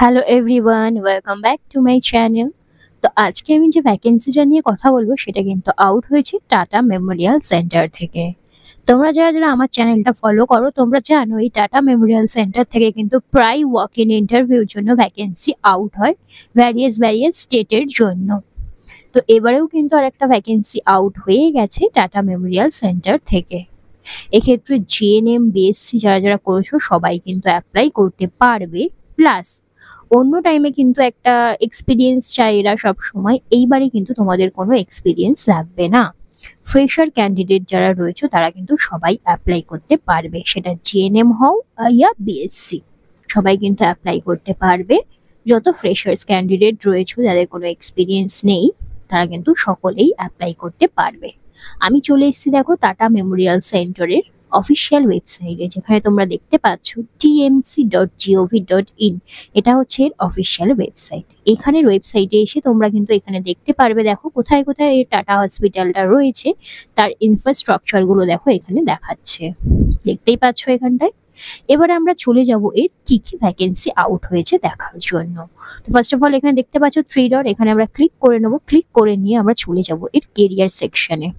Hello everyone, welcome back to my channel. তো আজকে আমি যে ভ্যাকেন্সিটা নিয়ে কথা বলবো সেটা কিন্তু আউট হয়েছে টাটা মেমোরিয়াল সেন্টার থেকে। তোমরা যারা আমার চ্যানেলটা ফলো করো তোমরা জানো এই টাটা মেমোরিয়াল সেন্টার থেকে কিন্তু প্রায় ওয়াক ইন ইন্টারভিউর জন্য ভ্যাকেন্সি আউট হয় ভ্যারিয়াস স্টেটের জন্য। তো এবারেও কিন্তু আরেকটা ভ্যাকেন্সি আউট হয়ে গেছে টাটা মেমোরিয়াল সেন্টার থেকে। এক্ষেত্রে জিএনএম বিএসসি যারা করেছো সবাই কিন্তু অ্যাপ্লাই করতে পারবে। প্লাস অন্য টাইমে কিন্তু একটা এক্সপিরিয়েন্স চাই এরা সবসময়, এইবারে কিন্তু তোমাদের কোনো এক্সপিরিয়েন্স লাগবে না। ফ্রেশার ক্যান্ডিডেট যারা রয়েছে তারা কিন্তু সবাই অ্যাপ্লাই করতে পারবে, সেটা জিএনএম হও ইয়া বিএসসি, সবাই কিন্তু অ্যাপ্লাই করতে পারবে। যত ফ্রেশার্স ক্যান্ডিডেট রয়েছে যাদের কোনো এক্সপিরিয়েন্স নেই তারা কিন্তু সকলেই অ্যাপ্লাই করতে পারবে। আমি চলে এসেছি দেখো টাটা মেমোরিয়াল সেন্টারের অফিসিয়াল ওয়েবসাইটে, যেখানে তোমরা দেখতে পাচ্ছ tmc.gov.in। এটা হচ্ছে এর অফিসিয়াল ওয়েবসাইট। এখানের ওয়েবসাইটে এসে তোমরা কিন্তু এখানে দেখতে পারবে, দেখো কোথায় কোথায় এই টাটা হসপিটালটা রয়েছে, তার ইনফ্রাস্ট্রাকচার গুলো দেখো এখানে দেখাচ্ছে, দেখতেই পাচ্ছ এখানটায়। এবার আমরা চলে যাব এর কি কি ভ্যাকেন্সি আউট হয়েছে দেখার জন্য। তো ফার্স্ট অফ অল এখানে দেখতে পাচ্ছ 3 ডট, এখানে আমরা ক্লিক করে নেবো। ক্লিক করে নিয়ে আমরা চলে যাব এর কেরিয়ার সেকশনে।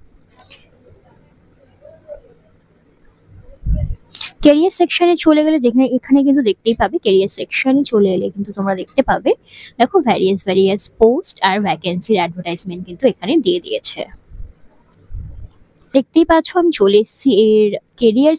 কেরিয়ার সেকশনে চলে গেলে যেখানে এখানে কিন্তু দেখতেই পাবে, কেরিয়ার সেকশনে চলে এলে কিন্তু তোমরা দেখতে পাবে, দেখো ভ্যারিয়াস পোস্ট আর ভ্যাকেন্সির অ্যাডভার্টাইজমেন্ট কিন্তু এখানে দিয়ে দিয়েছে। দেখতেই পাচ্ছ আমি চলে এসেছি এর কেরিয়ার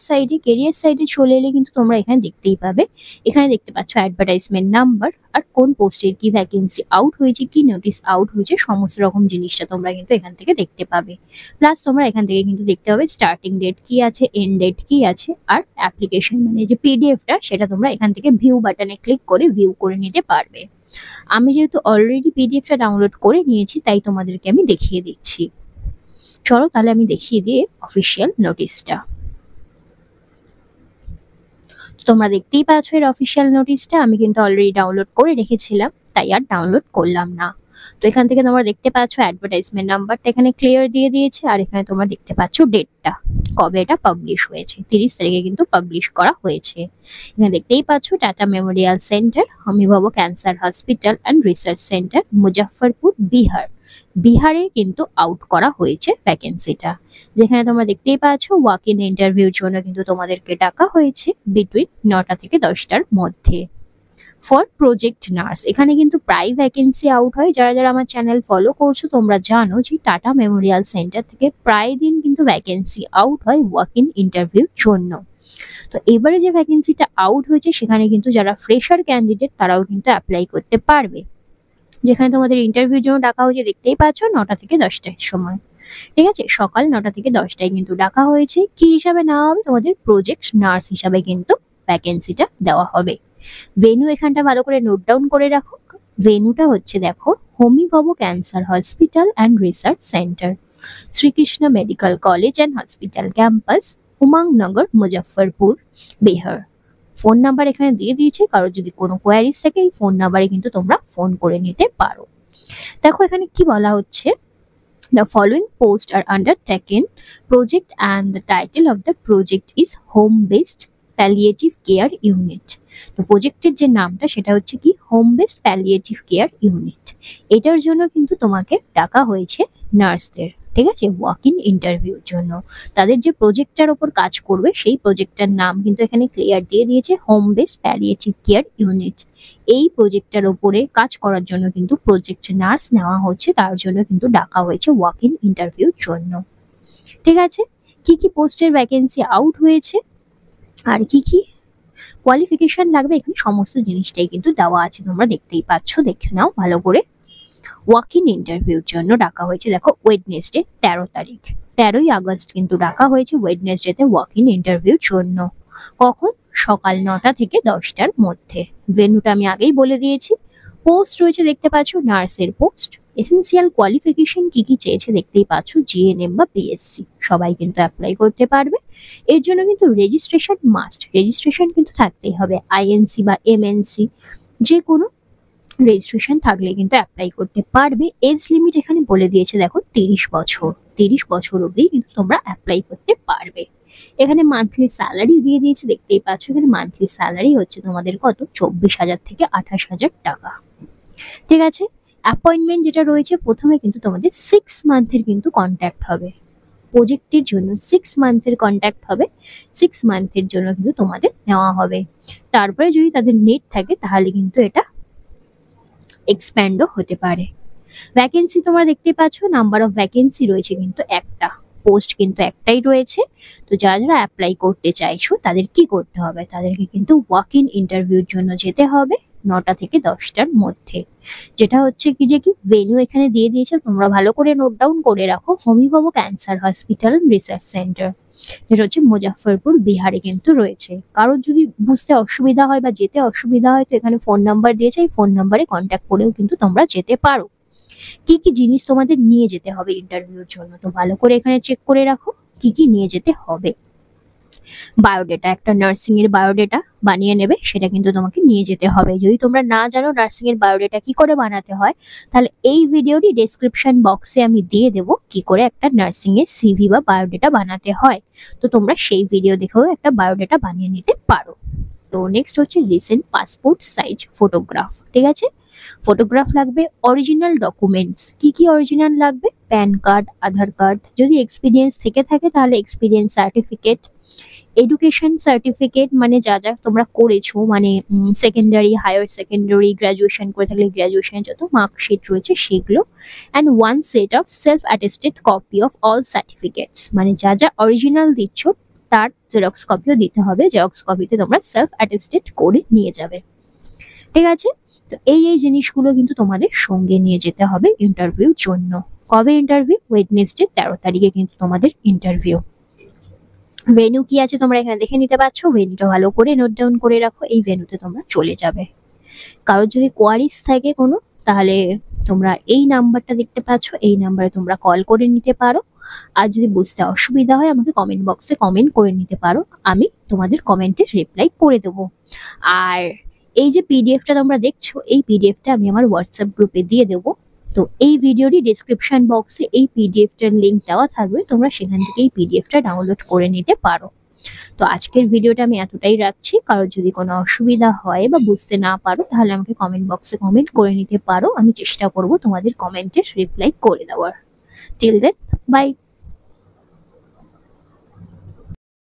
সাইডে চলে এলে কিন্তু তোমরা এখানে দেখতেই পাবে, এখানে দেখতে পাচ্ছ অ্যাডভার্টাইজমেন্ট নাম্বার আর কোন পোস্টের কি ভ্যাকেন্সি আউট হয়েছে, কি নোটিশ আউট হয়েছে, সমস্ত রকম জিনিসটা তোমরা কিন্তু এখান থেকে দেখতে পাবে। প্লাস তোমরা এখান থেকে কিন্তু দেখতে পাবে স্টার্টিং ডেট কি আছে, এন্ড ডেট কি আছে, আর অ্যাপ্লিকেশন মানে যে পিডিএফটা সেটা তোমরা এখান থেকে ভিউ বাটনে ক্লিক করে ভিউ করে নিতে পারবে। আমি যেহেতু অলরেডি পিডিএফটা ডাউনলোড করে নিয়েছি তাই তোমাদেরকে আমি দেখিয়ে দিচ্ছি। চলো তাহলে আমি দেখিয়ে দিই অফিসিয়াল নোটিশটা। তোমরা দেখতেই পাচ্ছ এর অফিসিয়াল নোটিশটা আমি কিন্তু অলরেডি ডাউনলোড করে রেখেছিলাম, তাই আর ডাউনলোড করলাম না। তো এখান থেকে তোমরা দেখতে পাচ্ছ অ্যাডভার্টাইজমেন্ট নাম্বারটা এখানে ক্লিয়ার দিয়ে দিয়েছে, আর এখানে তোমরা দেখতে পাচ্ছ ডেটটা, কবে এটা পাবলিশ হয়েছে, 30 তারিখে কিন্তু পাবলিশ করা হয়েছে। এখানে দেখতেই পাচ্ছ tata Memorial centre, Homi Bhabha cancer hospital and research centre, Muzaffarpur, Bihar. বিহারে কিন্তু আউট করা হয়েছে ভ্যাকেন্সিটা, যেখানে তোমরা দেখতেই পাচ্ছ ওয়াক ইন ইন্টারভিউর জন্য কিন্তু তোমাদেরকে ডাকা হয়েছে বিটুইন 9টা থেকে 10টার মধ্যে। ফর প্রজেক্ট নার্স এখানে কিন্তু প্রায় ভ্যাকেন্সি আউট হয়। যারা আমার চ্যানেল ফলো করছো তোমরা জানো যে টাটা মেমোরিয়াল সেন্টার থেকে প্রায় দিন কিন্তু ভ্যাকেন্সি আউট হয় ওয়াক ইন ইন্টারভিউর জন্য। তো এবারে যে ভ্যাকেন্সিটা আউট হয়েছে সেখানে কিন্তু যারা ফ্রেশার ক্যান্ডিডেট তারাও কিন্তু অ্যাপ্লাই করতে পারবে, যেখানে তোমাদের ইন্টারভিউর জন্য ডাকা হয়েছে দেখতেই পাচ্ছ 9টা থেকে 10টার সময়। ঠিক আছে, সকাল 9টা থেকে 10টায় কিন্তু ডাকা হয়েছে। কি হিসাবে নেওয়া হবে, তোমাদের প্রজেক্ট নার্স হিসাবে কিন্তু ভ্যাকেন্সিটা দেওয়া হবে। ভেন্যু এখানটা ভালো করে নোট ডাউন করে রাখো। ভেন্যুটা হচ্ছে দেখো Homi Bhabha cancer hospital and research centre, Srikrishna medical college and hospital campus, Umangnagar, Muzaffarpur, Bihar. Phone number এখানে দিয়ে দিয়েছে, কারো যদি কোনো কোয়ারিজ থাকে এই ফোন নাম্বারে কিন্তু তোমরা ফোন করে নিতে পারো। দেখো এখানে কি বলা হচ্ছে, the following posts are undertaken project and the title of the project is home based palliative care unit। তো প্রজেক্টের যে নামটা সেটা হচ্ছে কি home based palliative care unit. এটার জন্য কিন্তু তোমাকে ডাকা হয়েছে নার্সদের, ঠিক আছে, ওয়াক ইন ইন্টারভিউর জন্য। তাদের যে প্রজেক্টটার ওপর কাজ করবে সেই প্রজেক্টটার নাম কিন্তু এখানে ক্লিয়ার দিয়ে দিয়েছে, home based palliative care unit. এই প্রজেক্টটার ওপরে কাজ করার জন্য কিন্তু প্রজেক্ট নার্স নেওয়া হচ্ছে, তার জন্য কিন্তু ডাকা হয়েছে ওয়াক ইন ইন্টারভিউর জন্য। ঠিক আছে, কি কি পোস্টের ভ্যাকেন্সি আউট হয়েছে আর কি কি কোয়ালিফিকেশন লাগবে এখানে সমস্ত জিনিসটাই কিন্তু দেওয়া আছে, তোমরা দেখতেই পাচ্ছ, দেখে নাও ভালো করে। ওয়াক ইন ইন্টারভিউর জন্য ডাকা হয়েছে দেখো ওয়েডনেসডে 13 তারিখ, 13ই আগস্ট কিন্তু ডাকা হয়েছে ওয়েডনেসডেতে ওয়াক ইন ইন্টারভিউর জন্য। কখন, সকাল 9টা থেকে 10টার মধ্যে। ভেন্যুটা আমি আগেই বলে দিয়েছি। পোস্ট রয়েছে দেখতে পাচ্ছ নার্সের পোস্ট। এসেন্সিয়াল কোয়ালিফিকেশন কি কি চেয়েছে দেখতেই পাচ্ছ, জিএনএম বা বিএসসি, সবাই কিন্তু অ্যাপ্লাই করতে পারবে। এর জন্য কিন্তু রেজিস্ট্রেশন মাস্ট, রেজিস্ট্রেশন কিন্তু থাকতেই হবে, আইএনসি বা এমএনসি যে কোনো রেজিস্ট্রেশন থাকলে কিন্তু অ্যাপ্লাই করতে পারবে। এজ লিমিট এখানে বলে দিয়েছে দেখো 30 বছর, 30 বছর অবধি কিন্তু তোমরা অ্যাপ্লাই করতে পারবে। এখানে মান্থলি স্যালারি দিয়ে দিয়েছে, দেখতেই পাচ্ছ এখানে মান্থলি স্যালারি হচ্ছে তোমাদের কত 24,000 থেকে 28,000 টাকা। ঠিক আছে, অ্যাপয়েন্টমেন্ট যেটা রয়েছে প্রথমে কিন্তু তোমাদের 6 মান্থের কিন্তু কন্ট্যাক্ট হবে, প্রজেক্টের জন্য 6 মান্থের কন্ট্যাক্ট হবে, 6 মান্থের জন্য কিন্তু তোমাদের নেওয়া হবে। তারপরে যদি তাদের নেট থাকে তাহলে কিন্তু এটা এক্সপ্যান্ডও হতে পারে। ভ্যাকেন্সি তোমরা দেখতে পাচ্ছ, নাম্বার অফ ভ্যাকেন্সি রয়েছে কিন্তু একটা, পোস্ট কিন্তু একটাই রয়েছে। তো যারা যারা অ্যাপ্লাই করতে চাইছো তাদের কি করতে হবে, তাদেরকে কিন্তু ওয়াক ইন ইন্টারভিউর জন্য যেতে হবে 9টা থেকে 10টার মধ্যে। যেটা হচ্ছে কি যে কি ভেন্যু এখানে দিয়ে দিয়েছে, তোমরা ভালো করে নোট ডাউন করে রাখো, হমিবাবু ক্যান্সার হসপিটাল রিসার্চ সেন্টার, যেটা হচ্ছে মুজাফফরপুর বিহারে কিন্তু রয়েছে। কারোর যদি বুঝতে অসুবিধা হয় বা যেতে অসুবিধা হয় তো এখানে ফোন নাম্বার দিয়েছে, এই ফোন নাম্বারে কন্ট্যাক্ট করেও কিন্তু তোমরা যেতে পারো। কি কি জিনিস তোমাদের নিয়ে যেতে হবে ইন্টারভিউর জন্য, তো ভালো করে এখানে চেক করে রাখো কি কি নিয়ে যেতে হবে। বায়োডেটা, একটা নার্সিং এর বায়োডেটা বানিয়ে নেবে, সেটা কিন্তু তোমাকে নিয়ে যেতে হবে। যদি তোমরা না জানো নার্সিং এর বায়োডেটা কি করে বানাতে হয়, তাহলে এই ভিডিওটি ডেসক্রিপশন বক্সে আমি দিয়ে দেবো কি করে একটা নার্সিং এর সিভি বা বায়োডেটা বানাতে হয়। তো তোমরা সেই ভিডিও দেখেও একটা বায়োডেটা বানিয়ে নিতে পারো। তো নেক্সট হচ্ছে রিসেন্ট পাসপোর্ট সাইজ ফটোগ্রাফ। ঠিক আছে, ফটোগ্রাফ লাগবে, অরিজিনাল ডকুমেন্টস কি কি অরিজিনাল লাগবে, প্যান কার্ড, আধার কার্ড, যদি এক্সপিরিয়েন্স থেকে থাকে তাহলে এক্সপিরিয়েন্স সার্টিফিকেট, এডুকেশন সার্টিফিকেট মানে যা যা তোমরা করেছো, মানে সেকেন্ডারি, হায়ার সেকেন্ডারি, গ্রাজুয়েশন করে থাকলে গ্রাজুয়েশনের যত মার্কশিট রয়েছে সেগুলো, and one set of self attested copy of all certificates, মানে যা যা অরিজিনাল দিচ্ছ তার জেরক্স কপিও দিতে হবে, জেরক্স কপিতে তোমরা সেলফ অ্যাটেস্টেড করে নিয়ে যাবে। ঠিক আছে, তো এই জিনিসগুলো কিন্তু তোমাদের সঙ্গে নিয়ে যেতে হবে ইন্টারভিউর জন্য। কবে ইন্টারভিউ, ওয়েডনেসডে 13 তারিখে কিন্তু তোমাদের ইন্টারভিউ। ভেন্যু কি আছে তোমরা এখানে দেখে নিতে পারছো, ভেন্যুটা ভালো করে নোট ডাউন করে রাখো, এই ভেন্যুতে তোমরা চলে যাবে। কারোর যদি কোয়ারিজ থাকে কোনো, তাহলে তোমরা এই নাম্বারটা দেখতে পাচ্ছ, এই নাম্বারে তোমরা কল করে নিতে পারো। আর যদি বুঝতে অসুবিধা হয় আমাকে কমেন্ট বক্সে কমেন্ট করে নিতে পারো, আমি তোমাদের কমেন্টে রিপ্লাই করে দেবো। আর এই যে পিডিএফটা তোমরা দেখছো, এই পিডিএফটা আমি আমার হোয়াটসঅ্যাপ গ্রুপে দিয়ে দেবো। তো এই ভিডিওরই ডেসক্রিপশন বক্সে এই পিডিএফটার লিঙ্ক দেওয়া থাকবে, তোমরা সেখান থেকে এই পিডিএফটা ডাউনলোড করে নিতে পারো। তো আজকের ভিডিওটা আমি এতটাই রাখছি, কারোর যদি কোনো অসুবিধা হয় বা বুঝতে না পারো তাহলে আমাকে কমেন্ট বক্সে কমেন্ট করে নিতে পারো, আমি চেষ্টা করব তোমাদের কমেন্টের রিপ্লাই করে দেওয়ার। Till then, by.